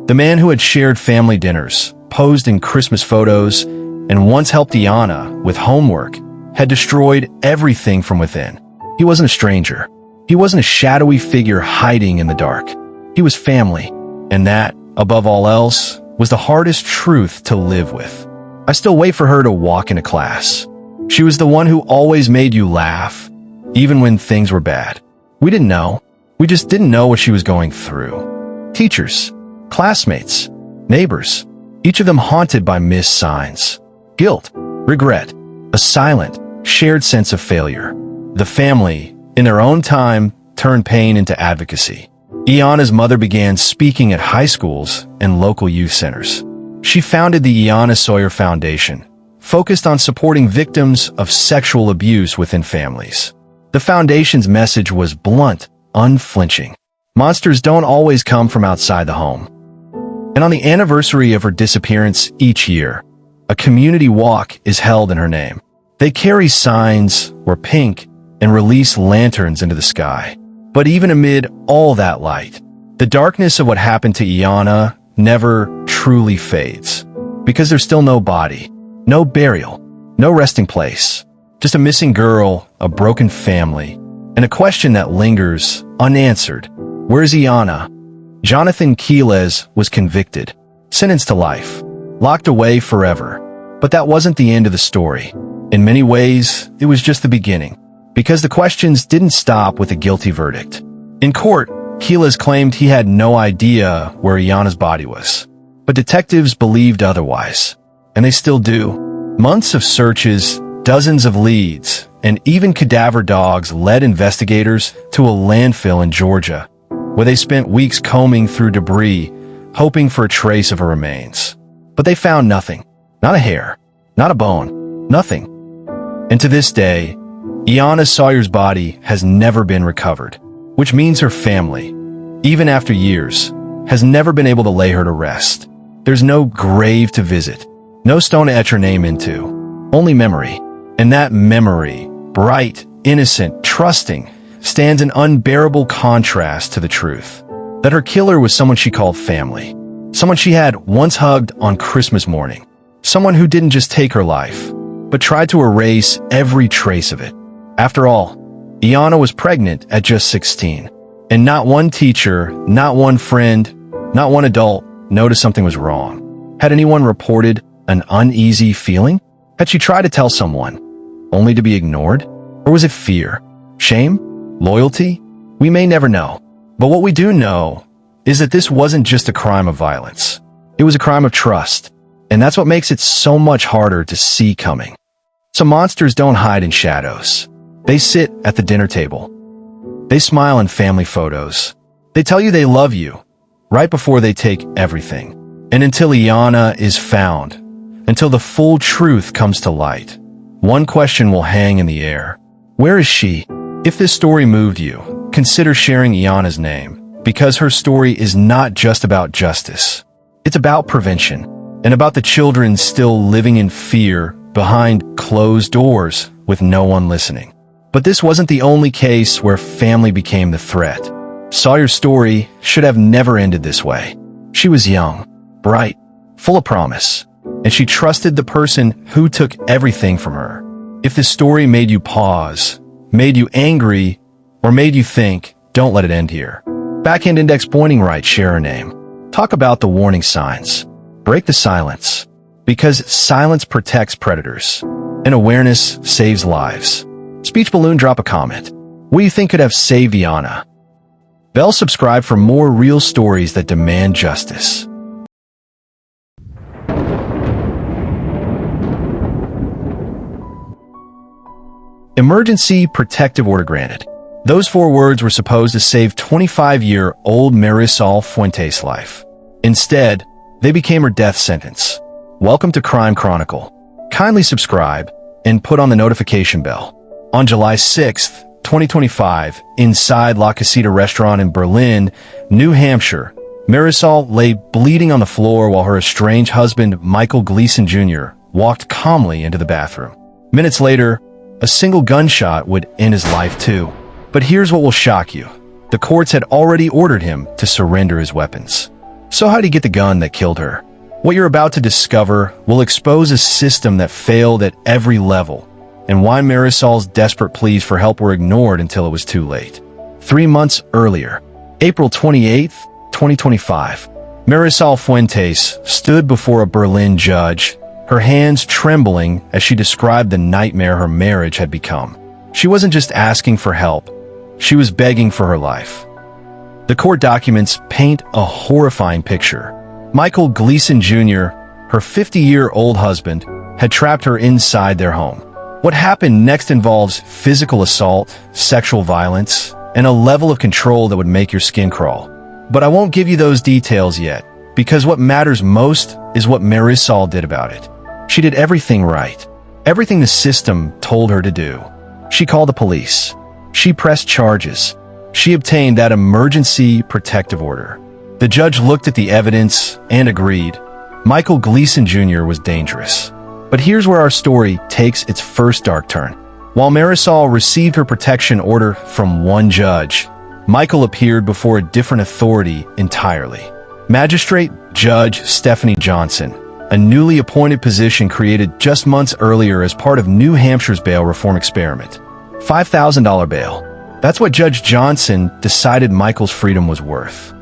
the man who had shared family dinners, posed in Christmas photos, and once helped Iana with homework, had destroyed everything from within. He wasn't a stranger. He wasn't a shadowy figure hiding in the dark. He was family, and that, above all else, was the hardest truth to live with. I still wait for her to walk into class. She was the one who always made you laugh, even when things were bad. We didn't know. We just didn't know what she was going through. Teachers, classmates, neighbors, each of them haunted by missed signs, guilt, regret, a silent, shared sense of failure. The family, in their own time, turned pain into advocacy. Iana's mother began speaking at high schools and local youth centers. She founded the Iana Sawyer Foundation, focused on supporting victims of sexual abuse within families. The foundation's message was blunt, unflinching. Monsters don't always come from outside the home. And on the anniversary of her disappearance each year, a community walk is held in her name. They carry signs, wear pink, and release lanterns into the sky. But even amid all that light, the darkness of what happened to Iana never truly fades. Because there's still no body, no burial, no resting place, just a missing girl, a broken family, and a question that lingers unanswered. Where's Iana? Jonathan Quiles was convicted, sentenced to life, locked away forever. But that wasn't the end of the story. In many ways, it was just the beginning, because the questions didn't stop with a guilty verdict. In court, Quiles claimed he had no idea where Iana's body was. But detectives believed otherwise, and they still do. Months of searches, dozens of leads, and even cadaver dogs led investigators to a landfill in Georgia, where they spent weeks combing through debris, hoping for a trace of her remains. But they found nothing. Not a hair, not a bone, nothing. And to this day, Iana Sawyer's body has never been recovered, which means her family, even after years, has never been able to lay her to rest. There's no grave to visit, no stone to etch her name into, only memory. And that memory, bright, innocent, trusting, stands in unbearable contrast to the truth that her killer was someone she called family, someone she had once hugged on Christmas morning, someone who didn't just take her life, but tried to erase every trace of it. After all, Iana was pregnant at just 16, and not one teacher, not one friend, not one adult noticed something was wrong. Had anyone reported an uneasy feeling? Had she tried to tell someone, only to be ignored? Or was it fear, shame, loyalty? We may never know. But what we do know is that this wasn't just a crime of violence. It was a crime of trust. And that's what makes it so much harder to see coming. So monsters don't hide in shadows. They sit at the dinner table. They smile in family photos. They tell you they love you right before they take everything. And until Iana is found, until the full truth comes to light, one question will hang in the air. Where is she? If this story moved you, consider sharing Iana's name, because her story is not just about justice. It's about prevention, and about the children still living in fear behind closed doors with no one listening. But this wasn't the only case where family became the threat. Sawyer's story should have never ended this way. She was young, bright, full of promise, and she trusted the person who took everything from her. If this story made you pause, made you angry, or made you think, don't let it end here. Backhand index pointing right, share her name. Talk about the warning signs. Break the silence. Because silence protects predators, and awareness saves lives. Speech balloon, drop a comment. What do you think could have saved Iana? Bell subscribe for more real stories that demand justice. Emergency protective order granted. Those 4 words were supposed to save 25-year-old Marisol Fuentes' life. Instead, they became her death sentence. Welcome to Crime Chronicle. Kindly subscribe and put on the notification bell. On July 6th, 2025, inside La Casita restaurant in Berlin, New Hampshire, Marisol lay bleeding on the floor while her estranged husband, Michael Gleason Jr., walked calmly into the bathroom. Minutes later, a single gunshot would end his life too. But here's what will shock you. The courts had already ordered him to surrender his weapons. So how'd he get the gun that killed her? What you're about to discover will expose a system that failed at every level, and why Marisol's desperate pleas for help were ignored until it was too late. 3 months earlier, April 28th, 2025, Marisol Fuentes stood before a Berlin judge, her hands trembling as she described the nightmare her marriage had become. She wasn't just asking for help, she was begging for her life. The court documents paint a horrifying picture. Michael Gleason Jr., her 50-year-old husband, had trapped her inside their home. What happened next involves physical assault, sexual violence, and a level of control that would make your skin crawl. But I won't give you those details yet, because what matters most is what Marisol did about it. She did everything right. Everything the system told her to do. She called the police. She pressed charges. She obtained that emergency protective order. The judge looked at the evidence and agreed. Michael Gleason Jr. was dangerous. But here's where our story takes its first dark turn. While Marisol received her protection order from one judge, Michael appeared before a different authority entirely. Magistrate Judge Stephanie Johnson, a newly appointed position created just months earlier as part of New Hampshire's bail reform experiment. $5,000 bail. That's what Judge Johnson decided Michael's freedom was worth.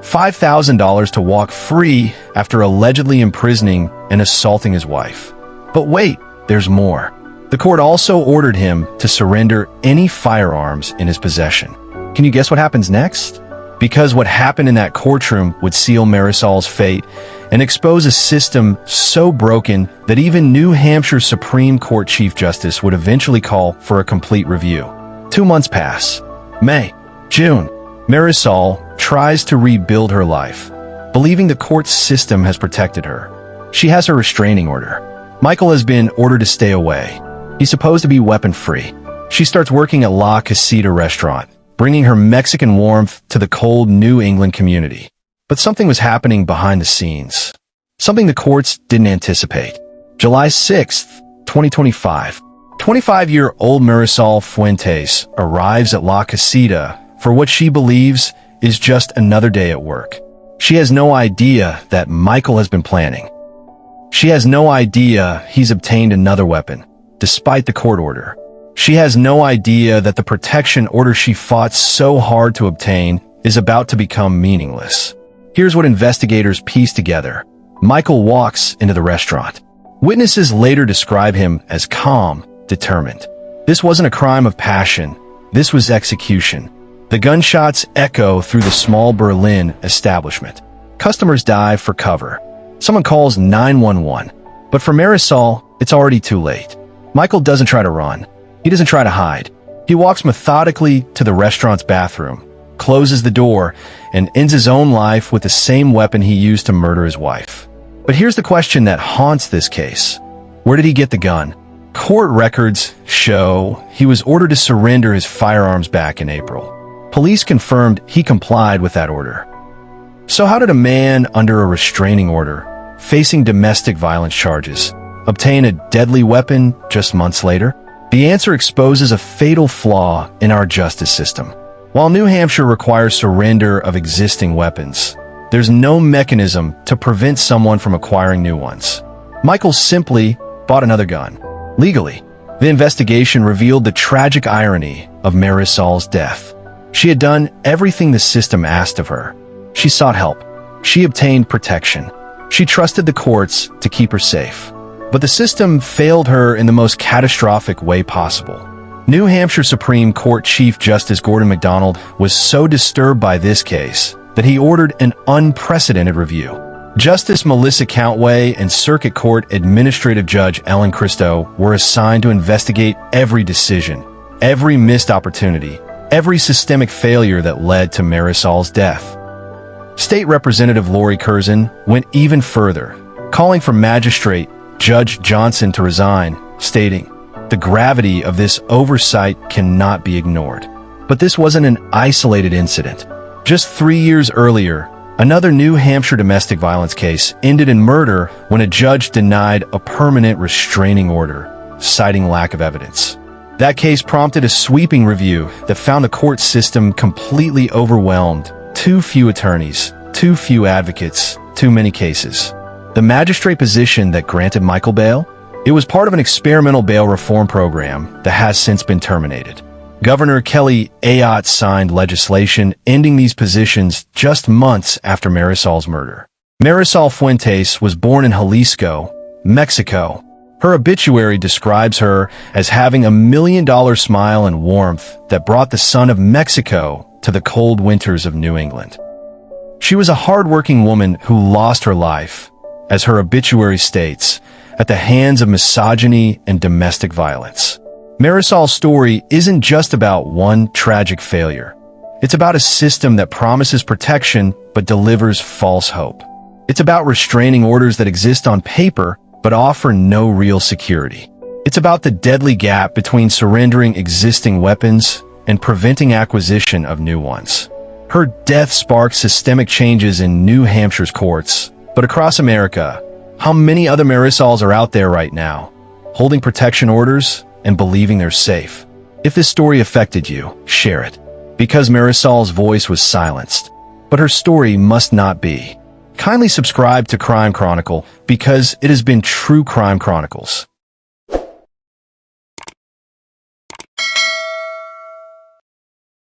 $5,000 to walk free after allegedly imprisoning and assaulting his wife. But wait, there's more. The court also ordered him to surrender any firearms in his possession. Can you guess what happens next? Because what happened in that courtroom would seal Marisol's fate and expose a system so broken that even New Hampshire Supreme Court Chief Justice would eventually call for a complete review. 2 months pass. May, June. Marisol tries to rebuild her life, believing the court system has protected her. She has her restraining order. Michael has been ordered to stay away. He's supposed to be weapon-free. She starts working at La Casita restaurant, bringing her Mexican warmth to the cold New England community. But something was happening behind the scenes. Something the courts didn't anticipate. July 6th, 2025. 25-year-old Marisol Fuentes arrives at La Casita for what she believes is just another day at work. She has no idea that Michael has been planning. She has no idea he's obtained another weapon, despite the court order. She has no idea that the protection order she fought so hard to obtain is about to become meaningless. Here's what investigators piece together. Michael walks into the restaurant. Witnesses later describe him as calm, determined. This wasn't a crime of passion. This was execution. The gunshots echo through the small Berlin establishment. Customers dive for cover. Someone calls 911. But for Marisol, it's already too late. Michael doesn't try to run. He doesn't try to hide. He walks methodically to the restaurant's bathroom, closes the door, and ends his own life with the same weapon he used to murder his wife. But here's the question that haunts this case. Where did he get the gun? Court records show he was ordered to surrender his firearms back in April. Police confirmed he complied with that order. So how did a man under a restraining order, facing domestic violence charges, obtain a deadly weapon just months later? The answer exposes a fatal flaw in our justice system. While New Hampshire requires surrender of existing weapons, there's no mechanism to prevent someone from acquiring new ones. Michael simply bought another gun, legally. The investigation revealed the tragic irony of Marisol's death. She had done everything the system asked of her. She sought help. She obtained protection. She trusted the courts to keep her safe. But the system failed her in the most catastrophic way possible. New Hampshire Supreme Court Chief Justice Gordon MacDonald was so disturbed by this case that he ordered an unprecedented review. Justice Melissa Countway and Circuit Court Administrative Judge Ellen Christo were assigned to investigate every decision, every missed opportunity, every systemic failure that led to Marisol's death. State Representative Lori Curzon went even further, calling for Magistrate Judge Johnson to resign, stating, "The gravity of this oversight cannot be ignored." But this wasn't an isolated incident. Just 3 years earlier, another New Hampshire domestic violence case ended in murder when a judge denied a permanent restraining order, citing lack of evidence. That case prompted a sweeping review that found the court system completely overwhelmed. Too few attorneys, too few advocates, too many cases. the magistrate position that granted Michael bail? It was part of an experimental bail reform program that has since been terminated. Governor Kelly Ayotte signed legislation ending these positions just months after Marisol's murder. Marisol Fuentes was born in Jalisco, Mexico. Her obituary describes her as having a $1 million smile and warmth that brought the sun of Mexico to the cold winters of New England. She was a hardworking woman who lost her life, as her obituary states, at the hands of misogyny and domestic violence. Marisol's story isn't just about one tragic failure. It's about a system that promises protection but delivers false hope. It's about restraining orders that exist on paper but offer no real security. It's about the deadly gap between surrendering existing weapons and preventing acquisition of new ones. Her death sparked systemic changes in New Hampshire's courts, but across America, how many other Marisols are out there right now, holding protection orders and believing they're safe? If this story affected you, share it. Because Marisol's voice was silenced, but her story must not be. Kindly subscribe to Crime Chronicle because it has been True Crime Chronicles.